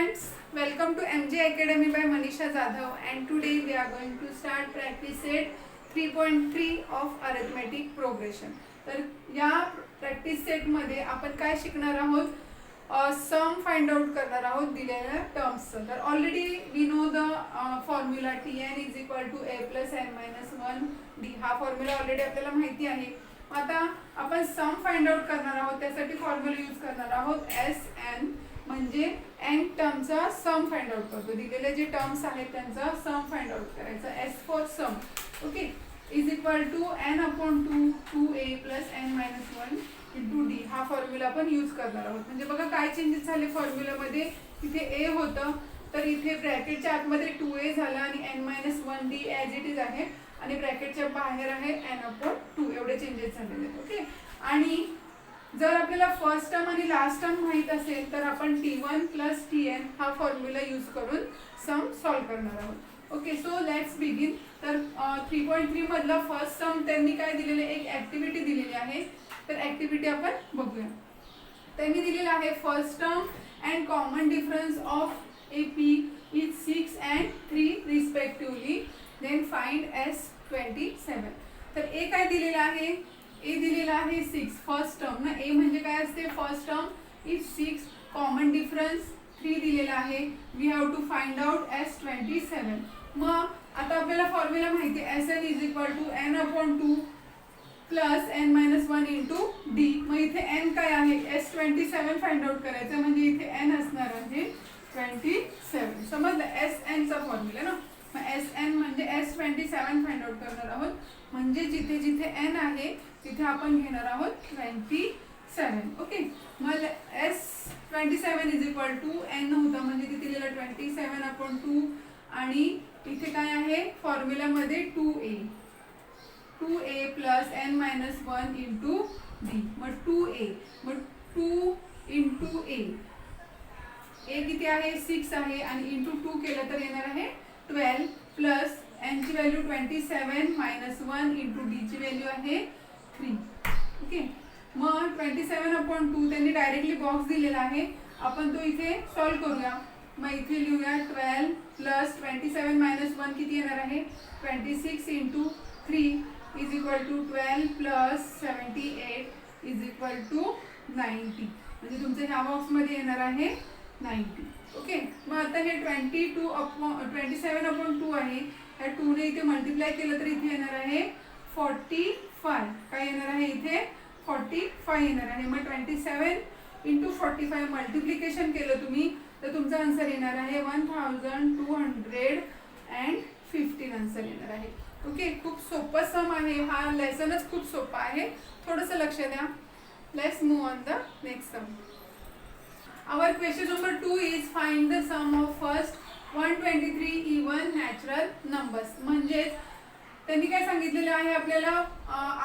students, welcome to MJ Academy by Manisha Jadhav, and today we are going to start practice set 3.3 of arithmetic progression. तर या practice set मध्ये आपण काय शिकणार आहोत, सम find out करणार आहोत दिलेल्या टर्म्सचं. तर already we know the formula Tn is equal to a plus n minus 1d. हा फॉर्म्युला ऑलरेडी आपल्याला माहिती आहे. आता आपण सम फाइंड आउट करणार आहोत, त्यासाठी फॉर्म्युला यूज करणार आहोत Sn, म्हणजे n टर्मचा सम फाइंड आउट करतो. दिलेले जे टर्म्स आहेत त्यांचा सम फाइंड आउट करायचा. S for sum, okay, is equal to n upon 2a plus n minus 1 into d. हा फॉर्म्युला आपण यूज करणार आहोत. म्हणजे बघा काय चेंजेस झाले फॉर्म्युलामध्ये. इथे a होतं तर इथे ब्रॅकेटच्या आतमध्ये 2a झाला आणि n minus 1d as it is आहे, आणि ब्रॅकेटच्या बाहेर आहे n अपॉन 2. एवढे चेंजेस झालेले आहेत. ओके, आणि जर आपल्याला फर्स्ट टर्म आणि लास्ट टर्म माहित असेल तर आपण T1 प्लस Tn हा फॉर्म्युला यूज करून सम सॉल्व करणार आहोत. Okay, so let's begin. तर 3.3 मधला फर्स्ट सम त्यांनी काय दिलेले, एक ऍक्टिव्हिटी दिलेली आहे. तर ऍक्टिव्हिटी आपण बघूया. त्यांनी दिलेला आहे first term and common difference of AP is 6 and 3 respectively. Then find S27. तर ए काय दिलेलं आहे, ए दिलेला आहे 6 फर्स्ट टर्म ना. ए म्हणजे काय असते, first term is 6, common difference 3 दिलेला आहे. We have to find out S27. मग आता आपल्याला फॉर्म्युला माहिती आहे, Sn is equal to n upon 2 plus n minus 1 into d. मग इथे n काय आहे, S27 फाइंड आउट करायचं, म्हणजे इथे n असणार आहे 27. समजलं, Sn चा फॉर्म्युला ना. मग Sn म्हणजे S27 फाइंड आउट करणार आहोत, म्हणजे जिथे जिथे n आहे तिथे आपण घेणार आहोत 27. ओके, मग S27 is equal to n होता म्हणजे तिथे लिहिलं 27 अपॉन 2, आणि इथे काय आहे फॉर्म्युलामध्ये 2a plus n minus 1 into d. मग 2a, मग 2 इंटू a किती आहे, 6 आहे, आणि इंटू 2 केलं तर येणार आहे 12 प्लस n ची व्हॅल्यू 27 मायनस 1 इंटू d ची व्हॅल्यू आहे 3. ओके, मग 27 अपॉन 2 त्यांनी डायरेक्टली बॉक्स दिलेला आहे, आपण तो इथे सॉल्व करूया. मग इथे लिहूया 12 प्लस 27 मायनस 1 किती येणार आहे 26 into 3 is equal to 12 plus 78 is equal to 90. म्हणजे तुमच्या ह्या बॉक्समध्ये येणार आहे 90. ओके, मग आता हे 27 अपॉन 2 आहे, ह्या 2 ने इथे मल्टिप्लाय केलं तर इथे येणार आहे 45. काय येणार आहे इथे 45 येणार आहे. मग 27 इंटू 45 मल्टिप्लिकेशन केलं तुम्ही तर तुमचा आन्सर येणार आहे 1215 आन्सर येणार आहे. ओके, खूप सोपं सम आहे. हा लेसनच खूप सोपा आहे, थोडंसं लक्ष द्या. Let's move on the next sum. Our question number 2 is find the sum of first 123 even natural numbers. म्हणजे त्यांनी काय सांगितलेलं आहे, आपल्याला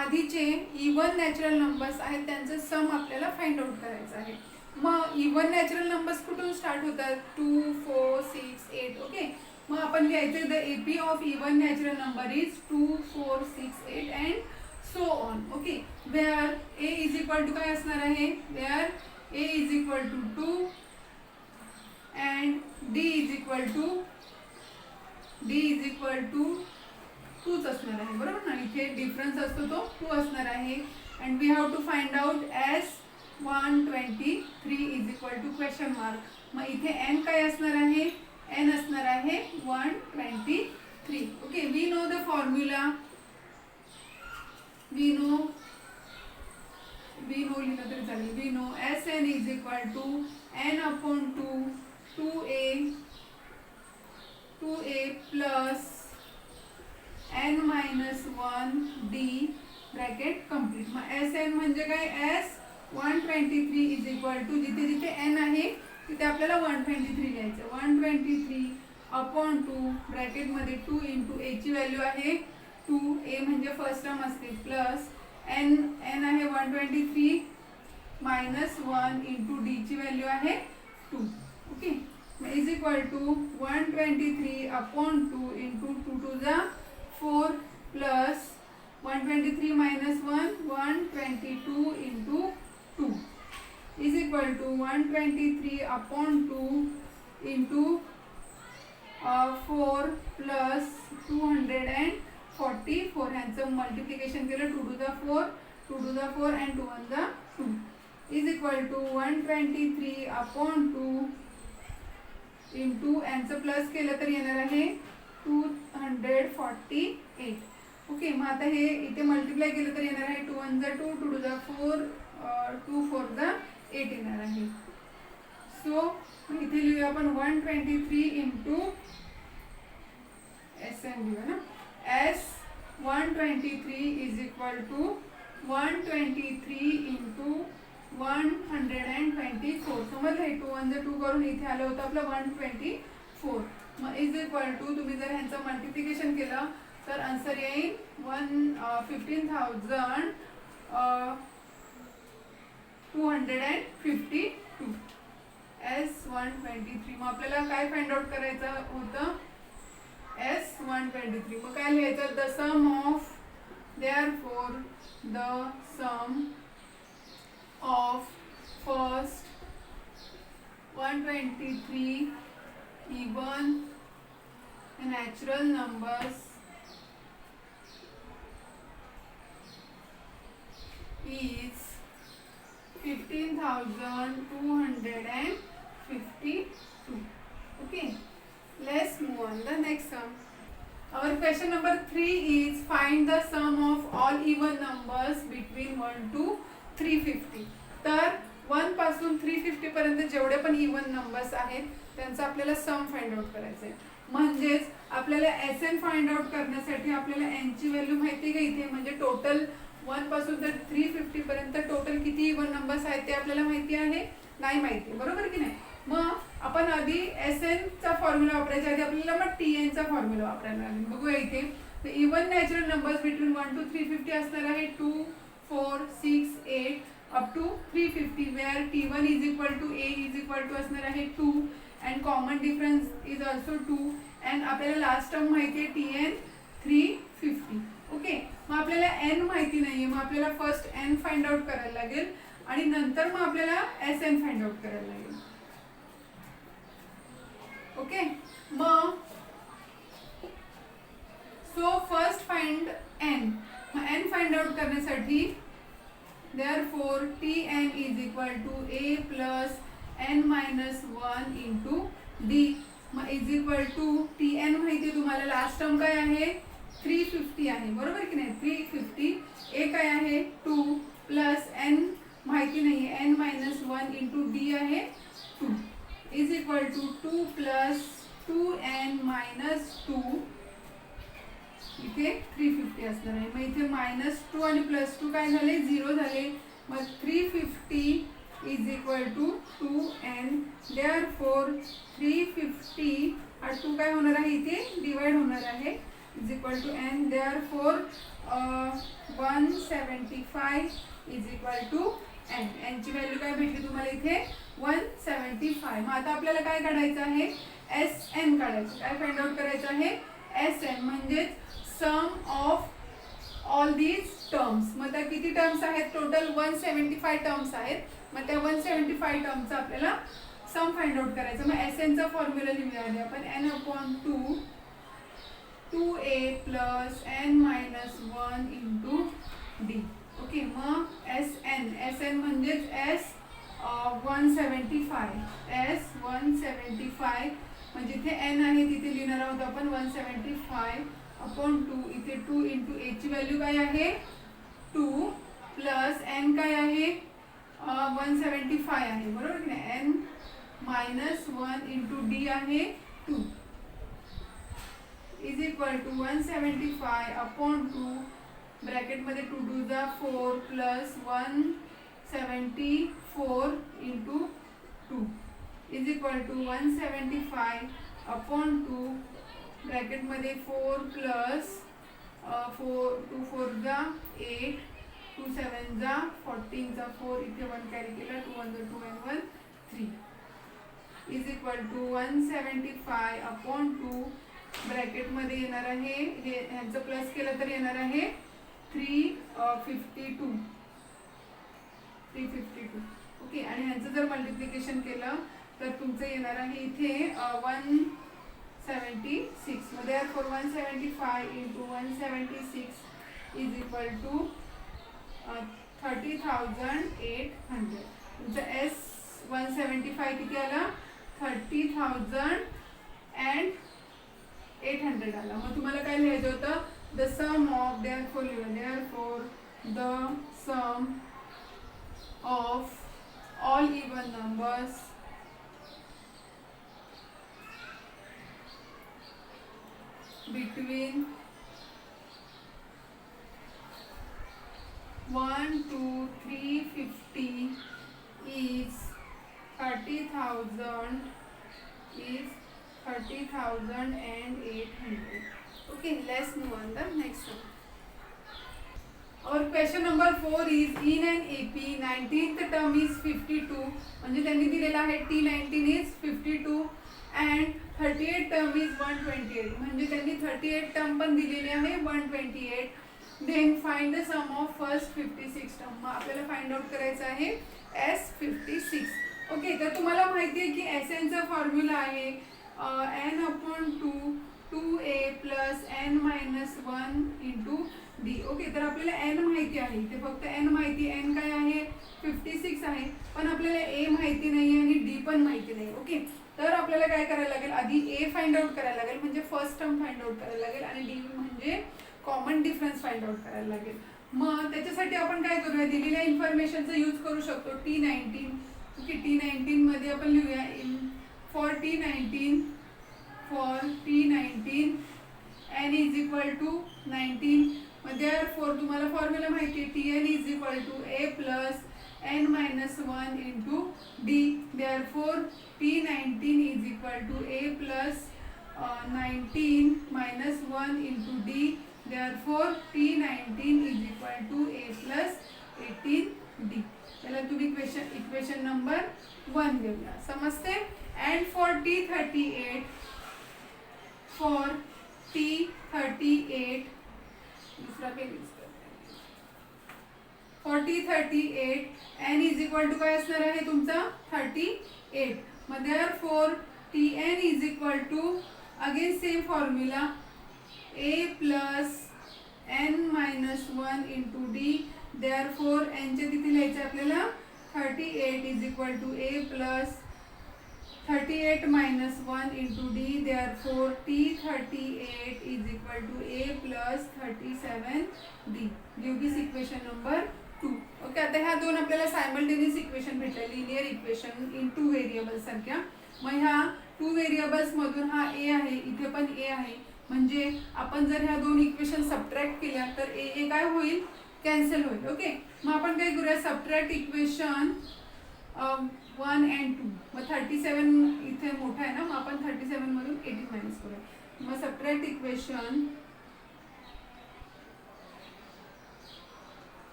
आधीचे इवन नॅचरल नंबर्स आहेत त्यांचं सम आपल्याला फाइंड आउट करायचं आहे. मग इवन नॅचरल नंबर्स कुठून स्टार्ट होतात, 2 4 6 8. ओके, मग आपण लिहायचं the AP of even natural number is 2 4 6 8 and so on. Okay, where A is equal to काय असणार आहे, where A is equal to 2 and D is equal to 2च असणार आहे, बरोबर ना. इथे डिफरन्स असतो तो 2 असणार आहे. and we have to find out S123 is equal to question mark. मग इथे n काय असणार आहे, n असणार आहे 123. Okay, we know the formula, we know लिहिलं तरी चालेल. we know Sn is equal to n upon 2a plus n minus 1 d bracket complete. मग Sn म्हणजे काय, S123 is equal to जिथे जिथे n आहे तिथे आपल्याला 123 लिहायचं. 123 अपॉन 2 ब्रॅकेटमध्ये 2 इंटू a ची व्हॅल्यू आहे 2a म्हणजे फर्स्ट टर्म असते, प्लस n आहे 123 मायनस 1 इंटू d ची व्हॅल्यू आहे 2. Okay, is equal to 123 upon 2 into 2 two जा 4 plus 123 minus 1 122 into 2 is equal to 123 upon 2 into 4 plus 244 ह्यांचं मल्टिप्लिकेशन केलं 2 to the 4 and 2 1 the 2 is equal to 123 upon 2 into यांचं plus केलं तर येणार आहे 248. ओके, मग आता हे इथे मल्टिप्लाय केलं तर येणार आहे 2 1 the 2 2 to the 4 2 4 the 8 येणार आहे. सो इथे लिहूया आपण 123 इंटू एस एन लिहूया ना. S 123 is equal to 123 into 124. समजलं, हे 2 1 the 2 करून इथे आलं होतं आपलं 124. मग इज इक्वल टू तुम्ही जर ह्यांचं मल्टिप्लिकेशन केलं तर आन्सर येईल 15,252. S123. मग आपल्याला काय फाइंड आउट करायचं होतं? S123. मग काय लिहायचं? The sum of therefore the sum of first 123 even natural numbers is 15,252. Okay, let's move on the next sum. Our question number 3 is find the sum of all even numbers between 1 to 350. तर 1 पासून 350 पर्यंत जेवढे पण even numbers आहेत त्यांचा आपल्याला सम find out करायचं आहे. म्हणजेच आपल्याला एस एन फाइंड आउट करण्यासाठी आपल्याला एन ची व्हॅल्यू माहिती आहे का इथे, म्हणजे टोटल 1 पासून तर 350 पर्यंत टोटल किती इवन नंबर्स आहेत ते आपल्याला माहिती आहे? नाही माहिती, बरोबर की नाही. मग आपण आधी एस एन चा फॉर्म्युला वापरायच्या आधी आपल्याला मग टी एन चा फॉर्म्युला वापरायला लागेल. बघूया इथे even natural numbers between 1 to 350 असणार आहे 2 4 6 8 up to 350 where T1 is equal to A is equal to असणार आहे 2 and common difference is also 2 and आपल्याला लास्ट टर्म माहिती आहे TN 350. ओके, मग आपल्याला n माहिती नाहीये, मग आपल्याला फर्स्ट n फाइंड आउट करायला लागेल आणि नंतर मग आपल्याला SN फाइंड आउट करायला लागेल. ओके, मग सो फर्स्ट फाइंड n. मग n फाइंड आउट करण्यासाठी therefore Tn is equal to A plus n minus 1 into D. मग is equal to Tn माहिती आहे तुम्हाला, लास्ट टर्म काय आहे 350 आहे, बरोबर की नाही. 350 A काय आहे 2 प्लस n माहिती नाही आहे n minus 1 into D आहे 2 is equal to 2 plus 2n minus 2 इथे 350 असणार आहे. मग इथे -2 आणि +2 काय झाले 0 झाले. मग 350 is equal to 2n. Therefore 350 हा 2 काय होणार आहे इथे डिवाइड होणार आहे is equal to n. Therefore 175 is equal to n. n ची व्हॅल्यू काय भेटली तुम्हाला इथे 175. मग आता आपल्याला काय काढायचं आहे SN काढायचं. काय फाइंड आउट करायचं आहे SN म्हणजेच सम ऑफ ऑल दीज टर्म्स. मग त्या किती टर्म्स आहेत टोटल 175 टर्म्स आहेत. मग त्या 175 टर्मचा आपल्याला सम फाइंड आउट करायचं. मग SN चा फॉर्म्युला लिहूया आधी आपण n/2 2a plus n minus 1 into d. Okay, मग SN म्हणजेच S175 म्हणजे इथे n आहे तिथे लिहिणार आहोत आपण 175 अपॉन 2. इथे 2 इंटू a ची व्हॅल्यू काय आहे 2 प्लस n काय आहे 175 आहे, बरोबर की नाही. n मायनस 1 इंटू d आहे 2 इज इक्वल टू 175 अपॉन 2 ब्रॅकेटमध्ये 2 2 जा 4 plus 174 into 2 is equal to 175 upon 2 ब्रॅकेटमध्ये 4 प्लस 2 4 जा 8 2 7 जा 14 जा 4 इथे 1 कॅरी केला 2 1 2 and 1 3 is equal to 175 upon 2 ब्रॅकेटमध्ये येणार आहे हे ह्यांचं प्लस केलं तर येणार आहे 352. ओके, आणि ह्यांचं जर मल्टिप्लिकेशन केलं तर तुमचं येणार आहे इथे 176 मध्ये 175 इंटू 176 इज इक्वल टू 30,800. तुमचं S 175 किती आला 30,800 आला. मग तुम्हाला काय लिहायचं होतं the sum of therefore the sum of all even numbers between 1 to 350 is 30,000 is 30,800. Okay, let's move on the next one. Our question number 4 is in an AP 19th term is 52 म्हणजे त्यांनी दिलेला आहे T19 is 52 and 38 term is 128 म्हणजे त्यांनी 38 term पण दिलेली आहे 128. then find the sum of first 56 term. मग आपल्याला फाइंड आउट करायचं आहे S56. ओके, तर तुम्हाला माहिती आहे की SN चा फॉर्म्युला आहे n/2 2a plus n minus 1 into d. Okay, तर आपल्याला n माहिती आहे, इथे फक्त n माहिती, n काय आहे 56 आहे, पण आपल्याला a माहिती नाही आणि d पण माहिती नाही. ओके, तर आपल्याला काय करायला लागेल, आधी a फाइंड आउट करायला लागेल म्हणजे फर्स्ट टर्म फाइंड आउट करायला लागेल आणि d म्हणजे कॉमन डिफरन्स फाइंड आउट करायला लागेल. मग त्याच्यासाठी आपण काय करूया, दिलेल्या इन्फॉर्मेशनचा यूज करू शकतो T19. ओके, T19 मध्ये आपण लिहूया for T19 n is equal to 19. मग therefore तुम्हाला फॉर्म्युला माहिती आहे Tn is equal to a plus n minus 1 into d. therefore T19 is equal to a plus 19 minus 1 into d. therefore T19 is equal to a plus 18d. त्याला तुम्ही equation number 1 देऊया, समजते. And for T38 दूसरा page use करते. For T38 n is equal to काय असणार आहे तुमचा 38. मग therefore Tn is equal to again same formula a plus n minus 1 into d. therefore n चे तिथे लिहायचे आपल्याला 38 is equal to a plus 38 minus 1 into d. therefore T38 is equal to a plus 37d. give this equation number 2. Okay, आता ह्या दोन आपल्याला simultaneous equation भेटल्या, linear equation in 2 variables सारख्या. मग ह्या 2 व्हेरिएबल्स मधून हा a आहे, इथे पण a आहे, म्हणजे आपण जर ह्या दोन इक्वेशन सबट्रॅक्ट केल्या तर a काय होईल, कॅन्सल होईल. ओके, मग आपण काय करूया, सबट्रॅक्ट इक्वेशन 1 and 2. मग 37 इथे मोठा आहे ना, मग आपण 37 मधून 18 मायनस करूया. मग सबट्रॅक्ट इक्वेशन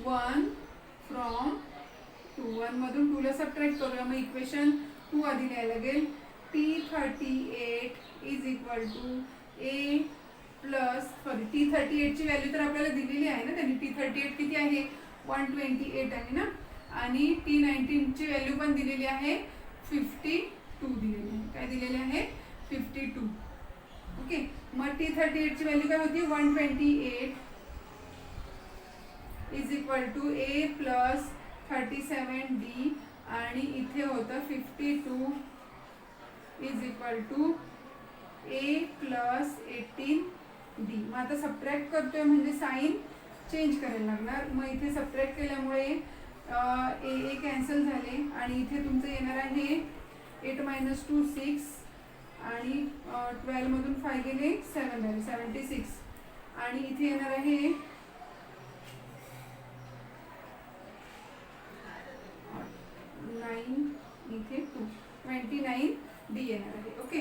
1 फ्रॉम 2. 1 मधून 2 ला सबट्रॅक्ट करूया. मग इक्वेशन 2 आधी लिहायला लागेल T38 is equal to a plus T38 ची व्हॅल्यू तर आपल्याला दिलेली आहे ना त्यांनी. T38 किती आहे 128 आहे ना, आणि T19 ची व्हॅल्यू पण दिलेली आहे 52 दिलेली आहे. काय दिलेली आहे 52. ओके, मग T38 ची व्हॅल्यू काय होती 128 is equal to a plus 37d आणि इथे होतं 52 is equal to a plus 18d. मग आता सबट्रॅक्ट करतोय म्हणजे साइन चेंज करायला लागणार. मग इथे सबट्रॅक्ट केल्यामुळे a कॅन्सल झाले आणि इथे तुमचं येणार आहे 8 minus 2 6 आणि 12 मधून 5 गेले 7 झाले 76 आणि इथे येणार आहे 9 इथे 2 29 d येणार आहे. Okay,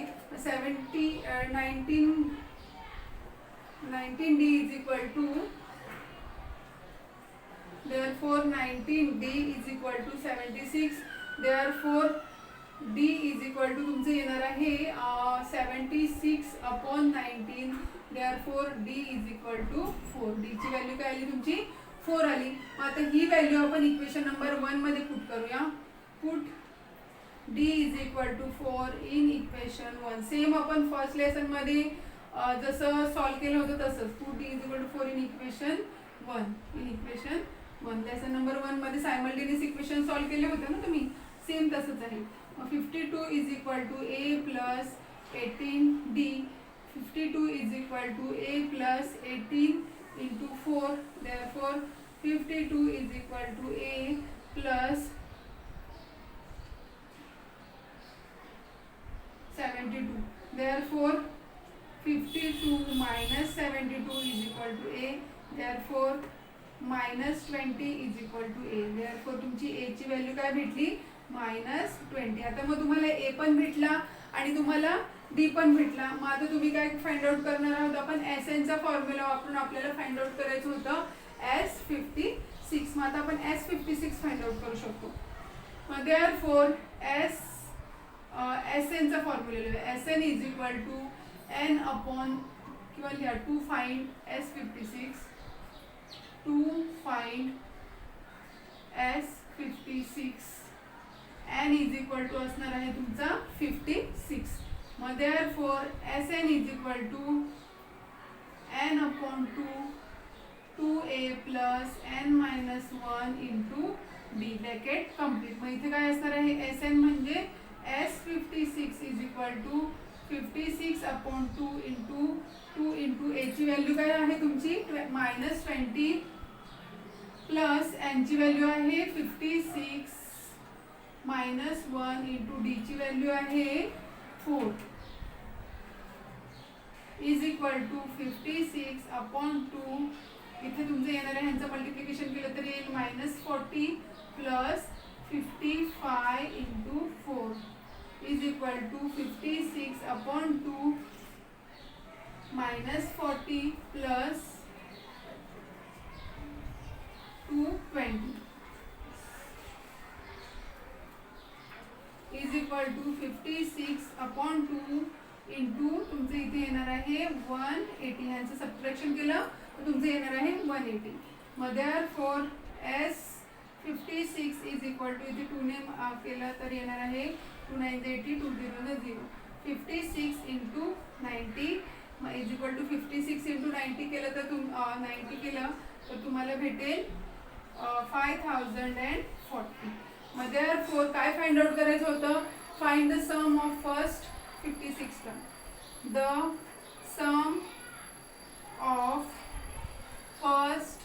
19d is equal to therefore 19d is equal to 76. therefore d is equal to तुमचे येणार आहे 76/19. therefore d is equal to 4. d ची व्हॅल्यू काय आली तुमची 4 आली. आता ही व्हॅल्यू आपण इक्वेशन नंबर 1 मध्ये पुट करूया. Put d is equal to 4 in equation 1. Same आपण फर्स्ट लेसन मध्ये जसं सॉल्व केलं होतं तसंच. Put d is equal to 4 in equation 1. Lesson number 1 मध्ये सायमल्टेनियस इक्वेशन सॉल्व केले होते ना तुम्ही, सेम तसंच आहे. मग 52 is equal to a plus 18d. 52 is equal to a plus 18 into 4. Therefore 52 is equal to a plus 72. Therefore 52 minus 72 is equal to a. Therefore minus 20 is equal to a. Therefore तुमची a ची value काय भेटली? -20. आता मग तुम्हाला a पण भेटला आणि तुम्हाला डी पण भेटला. मग आता तुम्ही काय फाइंड आउट करणार आहोत आपण? एस चा फॉर्म्युला वापरून आपल्याला फाइंड आउट करायचं होतं S56. मग आता आपण S56 फाइंड आउट करू शकतो. मग देअरफॉर एस चा फॉर्म्युला लिहूया. SN is equal to n upon किंवा लिहा to find S56. To find S56 n is equal to असणार आहे तुमचा 56. मग therefore SN is equal to n upon 2a plus n minus 1 into d. Bracket complete. मग इथे काय असणार आहे? SN म्हणजे S56 is equal to 56 upon 2 into a ची व्हॅल्यू काय आहे तुमची? -20 प्लस n ची व्हॅल्यू आहे 56 मायनस 1 इंटू d ची व्हॅल्यू आहे 4 इज इक्वल टू 56 अपॉन 2. इथे तुमचं येणार आहे ह्यांचं मल्टिप्लिकेशन केलं तर येईल -40 plus 55 into 4 is equal to 56 upon 2 -40 plus 220 is equal to 56 upon 2 into तुमचं इथे येणार आहे 180. ह्यांचं सबट्रॅक्शन केलं तर तुमचं येणार आहे 180. मग therefore S56 is equal to इथे 2 ने केलं तर येणार आहे 2 9 80 2 0 0. 56 इंटू 90 मग इज इक्वल टू 56 इंटू 90 केलं तर 90 केलं तर तुम्हाला भेटेल 5040. मग देअरफॉर काय फाइंड आउट करायचं होतं? Find the sum of first 56 term. The sum of first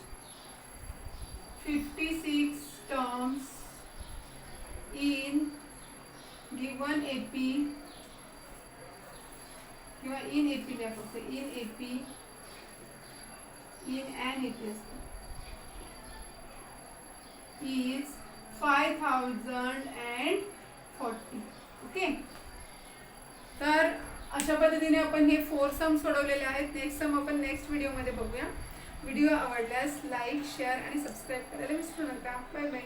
56 terms in given AP किंवा इन AP लिहा फक्त. In AP in an AP असतं is 5040. ओके. तर अशा पद्धतीने आपण हे 4 सम सोडवलेले आहेत. नेक्स्ट सम आपण नेक्स्ट व्हिडिओमध्ये बघूया. व्हिडिओ आवडल्यास लाईक शेअर आणि सबस्क्राईब करायला विसरू नका. Bye bye.